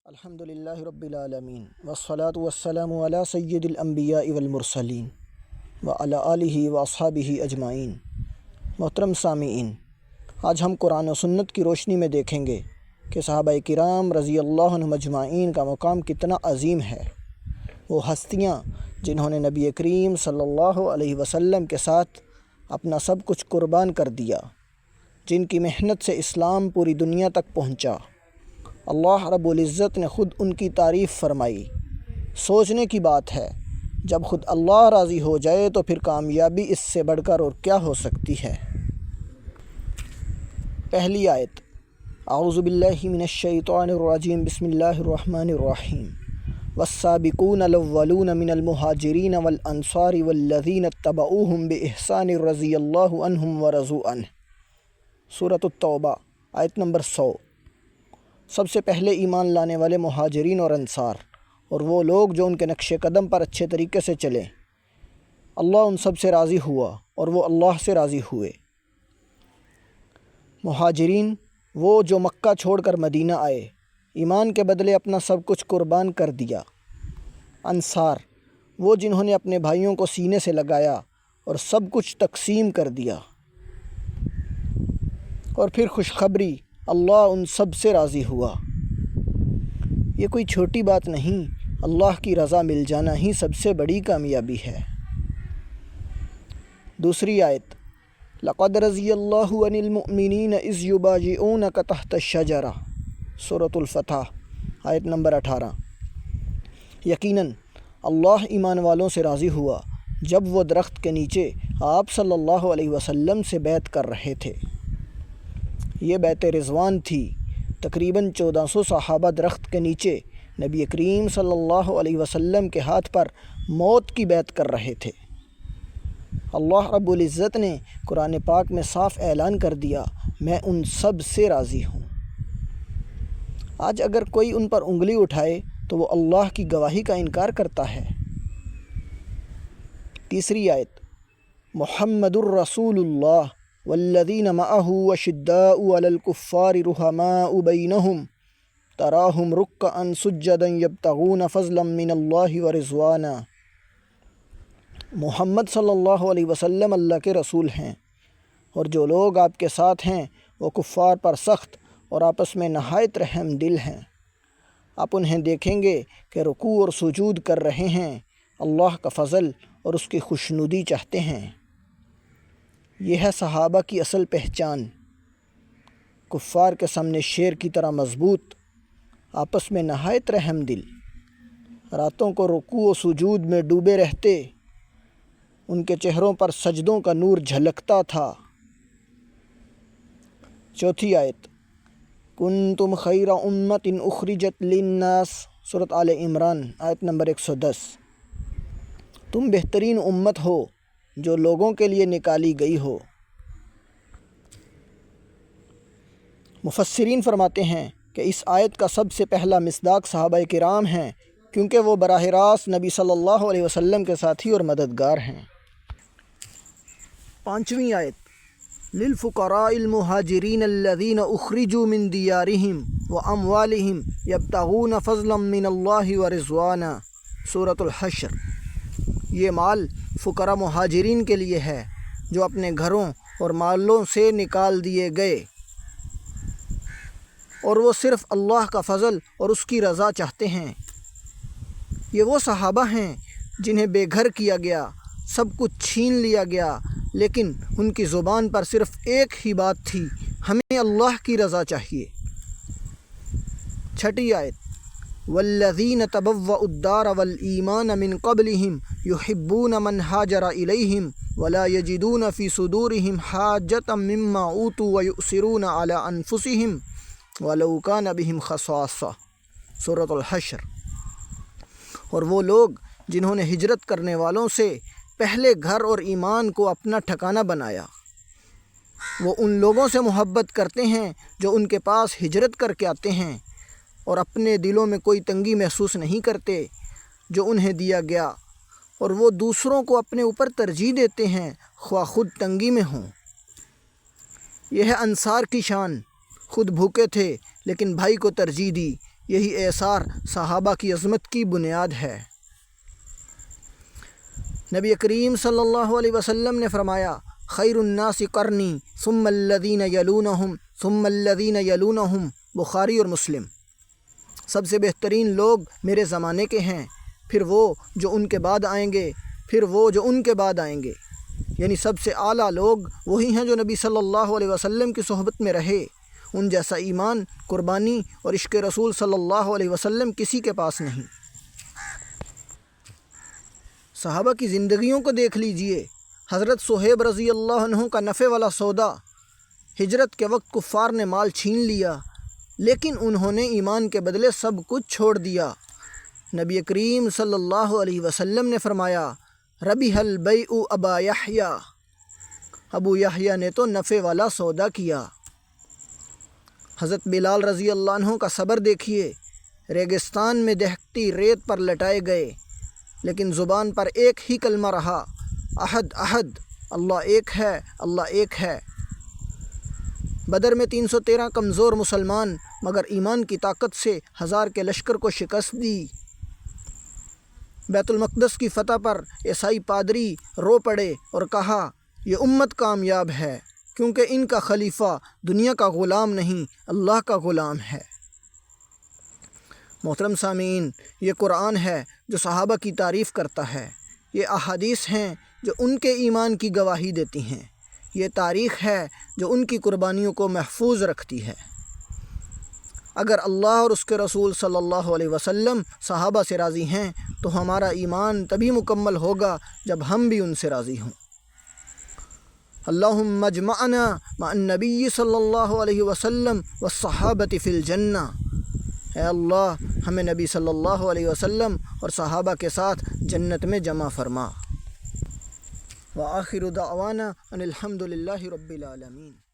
الحمد للہ رب العالمین والصلاة والسلام علی سید الانبیاء والمرسلین وعلی آلہ واصحابہ اجمعین۔ محترم سامعین، آج ہم قرآن و سنت کی روشنی میں دیکھیں گے کہ صحابہ کرام رضی اللہ عنہم اجمعین کا مقام کتنا عظیم ہے۔ وہ ہستیاں جنہوں نے نبی کریم صلی اللہ علیہ وسلم کے ساتھ اپنا سب کچھ قربان کر دیا، جن کی محنت سے اسلام پوری دنیا تک پہنچا۔ اللہ رب العزت نے خود ان کی تعریف فرمائی۔ سوچنے کی بات ہے، جب خود اللہ راضی ہو جائے تو پھر کامیابی اس سے بڑھ کر اور کیا ہو سکتی ہے۔ پہلی آیت، اعوذ باللہ من الشیطان الرجیم، بسم اللہ الرحمن الرحیم۔ والسابقون الاولون من المہاجرین والانصار والذین اتبعوہم باحسان رضی اللہ عنہم ورضوا عنہ۔ سورۃ التوبہ، آیت نمبر 100۔ سب سے پہلے ایمان لانے والے مہاجرین اور انصار، اور وہ لوگ جو ان کے نقش قدم پر اچھے طریقے سے چلے، اللہ ان سب سے راضی ہوا اور وہ اللہ سے راضی ہوئے۔ مہاجرین وہ جو مکہ چھوڑ کر مدینہ آئے، ایمان کے بدلے اپنا سب کچھ قربان کر دیا۔ انصار وہ جنہوں نے اپنے بھائیوں کو سینے سے لگایا اور سب کچھ تقسیم کر دیا۔ اور پھر خوشخبری، اللہ ان سب سے راضی ہوا۔ یہ کوئی چھوٹی بات نہیں، اللہ کی رضا مل جانا ہی سب سے بڑی کامیابی ہے۔ دوسری آیت، لقد رضی اللہ عن المؤمنین اذ یبایعونک تحت الشجرہ، سورۃ الفتح، آیت نمبر 18۔ یقیناً اللہ ایمان والوں سے راضی ہوا جب وہ درخت کے نیچے آپ صلی اللہ علیہ وسلم سے بیعت کر رہے تھے۔ یہ بیعت رضوان تھی۔ تقریباً 1400 صحابہ درخت کے نیچے نبی کریم صلی اللہ علیہ وسلم کے ہاتھ پر موت کی بیعت کر رہے تھے۔ اللہ رب العزت نے قرآن پاک میں صاف اعلان کر دیا، میں ان سب سے راضی ہوں۔ آج اگر کوئی ان پر انگلی اٹھائے تو وہ اللہ کی گواہی کا انکار کرتا ہے۔ تیسری آیت، محمد الرسول اللہ والذین معہ اشداء علی الکفار رحماء بینہم تراہم رکعا سجدا یبتغون فضلا من اللہ ورضوانا۔ محمد صلی اللہ علیہ وسلم اللہ کے رسول ہیں، اور جو لوگ آپ کے ساتھ ہیں وہ کفار پر سخت اور آپس میں نہایت رحم دل ہیں۔ آپ انہیں دیکھیں گے کہ رکوع اور سجود کر رہے ہیں، اللہ کا فضل اور اس کی خوشنودی چاہتے ہیں۔ یہ ہے صحابہ کی اصل پہچان، کفار کے سامنے شیر کی طرح مضبوط، آپس میں نہایت رحم دل، راتوں کو رکوع و سجود میں ڈوبے رہتے، ان کے چہروں پر سجدوں کا نور جھلکتا تھا۔ چوتھی آیت، کنتم خیر امۃ اخرجت للناس، سورۃ آل عمران، آیت نمبر 110۔ تم بہترین امت ہو جو لوگوں کے لیے نکالی گئی ہو۔ مفسرین فرماتے ہیں کہ اس آیت کا سب سے پہلا مصداق صحابہ کرام ہیں، کیونکہ وہ براہ راست نبی صلی اللہ علیہ وسلم کے ساتھی اور مددگار ہیں۔ پانچویں آیت، للفقراء المہاجرین الذین اخرجوا من دیارہم واموالہم یبتغون فضلا من اللہ ورضوانا، سورۃ الحشر۔ یہ مال فقراء مہاجرین کے لیے ہے جو اپنے گھروں اور مالوں سے نکال دیے گئے، اور وہ صرف اللہ کا فضل اور اس کی رضا چاہتے ہیں۔ یہ وہ صحابہ ہیں جنہیں بے گھر کیا گیا، سب کچھ چھین لیا گیا، لیکن ان کی زبان پر صرف ایک ہی بات تھی، ہمیں اللہ کی رضا چاہیے۔ چھٹی آیت، والذین تبوؤا الدار والایمان من قبلہم یحبون من ہاجر الیہم ولا یجدون فی صدورہم حاجۃ مما اوتوا ویؤثرون علی انفسہم ولو کان بہم خصاصہ، سورۃ الحشر۔ اور وہ لوگ جنہوں نے ہجرت کرنے والوں سے پہلے گھر اور ایمان کو اپنا ٹھکانہ بنایا، وہ ان لوگوں سے محبت کرتے ہیں جو ان کے پاس ہجرت کر کے آتے ہیں، اور اپنے دلوں میں کوئی تنگی محسوس نہیں کرتے جو انہیں دیا گیا، اور وہ دوسروں کو اپنے اوپر ترجیح دیتے ہیں خواہ خود تنگی میں ہوں۔ یہ ہے انصار کی شان، خود بھوکے تھے لیکن بھائی کو ترجیح دی، یہی ایثار صحابہ کی عظمت کی بنیاد ہے۔ نبی کریم صلی اللہ علیہ وسلم نے فرمایا خیر الناس قرنی ثم الذین یلونہم ثم الذین یلونہم، بخاری اور مسلم۔ سب سے بہترین لوگ میرے زمانے کے ہیں، پھر وہ جو ان کے بعد آئیں گے، پھر وہ جو ان کے بعد آئیں گے۔ یعنی سب سے اعلیٰ لوگ وہی ہیں جو نبی صلی اللہ علیہ وسلم کی صحبت میں رہے۔ ان جیسا ایمان، قربانی اور عشق رسول صلی اللہ علیہ وسلم کسی کے پاس نہیں۔ صحابہ کی زندگیوں کو دیکھ لیجئے۔ حضرت صہیب رضی اللہ عنہ کا نفع والا سودا، ہجرت کے وقت کفار نے مال چھین لیا، لیکن انہوں نے ایمان کے بدلے سب کچھ چھوڑ دیا۔ نبی کریم صلی اللہ علیہ وسلم نے فرمایا ربح البیع ابا یحییٰ، ابو یحییٰ نے تو نفع والا سودا کیا۔ حضرت بلال رضی اللہ عنہ کا صبر دیکھیے، ریگستان میں دہکتی ریت پر لٹائے گئے، لیکن زبان پر ایک ہی کلمہ رہا، احد احد، اللہ ایک ہے، اللہ ایک ہے۔ بدر میں 313 کمزور مسلمان مگر ایمان کی طاقت سے 1000 کے لشکر کو شکست دی۔ بیت المقدس کی فتح پر عیسائی پادری رو پڑے اور کہا یہ امت کامیاب ہے، کیونکہ ان کا خلیفہ دنیا کا غلام نہیں، اللہ کا غلام ہے۔ محترم سامعین، یہ قرآن ہے جو صحابہ کی تعریف کرتا ہے، یہ احادیث ہیں جو ان کے ایمان کی گواہی دیتی ہیں، یہ تاریخ ہے جو ان کی قربانیوں کو محفوظ رکھتی ہے۔ اگر اللہ اور اس کے رسول صلی اللہ علیہ وسلم صحابہ سے راضی ہیں تو ہمارا ایمان تبھی مکمل ہوگا جب ہم بھی ان سے راضی ہوں۔ اللہم اجمعنا مع النبی صلی اللہ علیہ وسلم والصحابۃ فی الجنہ، اے اللہ ہمیں نبی صلی اللہ علیہ وسلم اور صحابہ کے ساتھ جنت میں جمع فرما۔ وآخر دعوانا ان الحمد للہ رب العالمین۔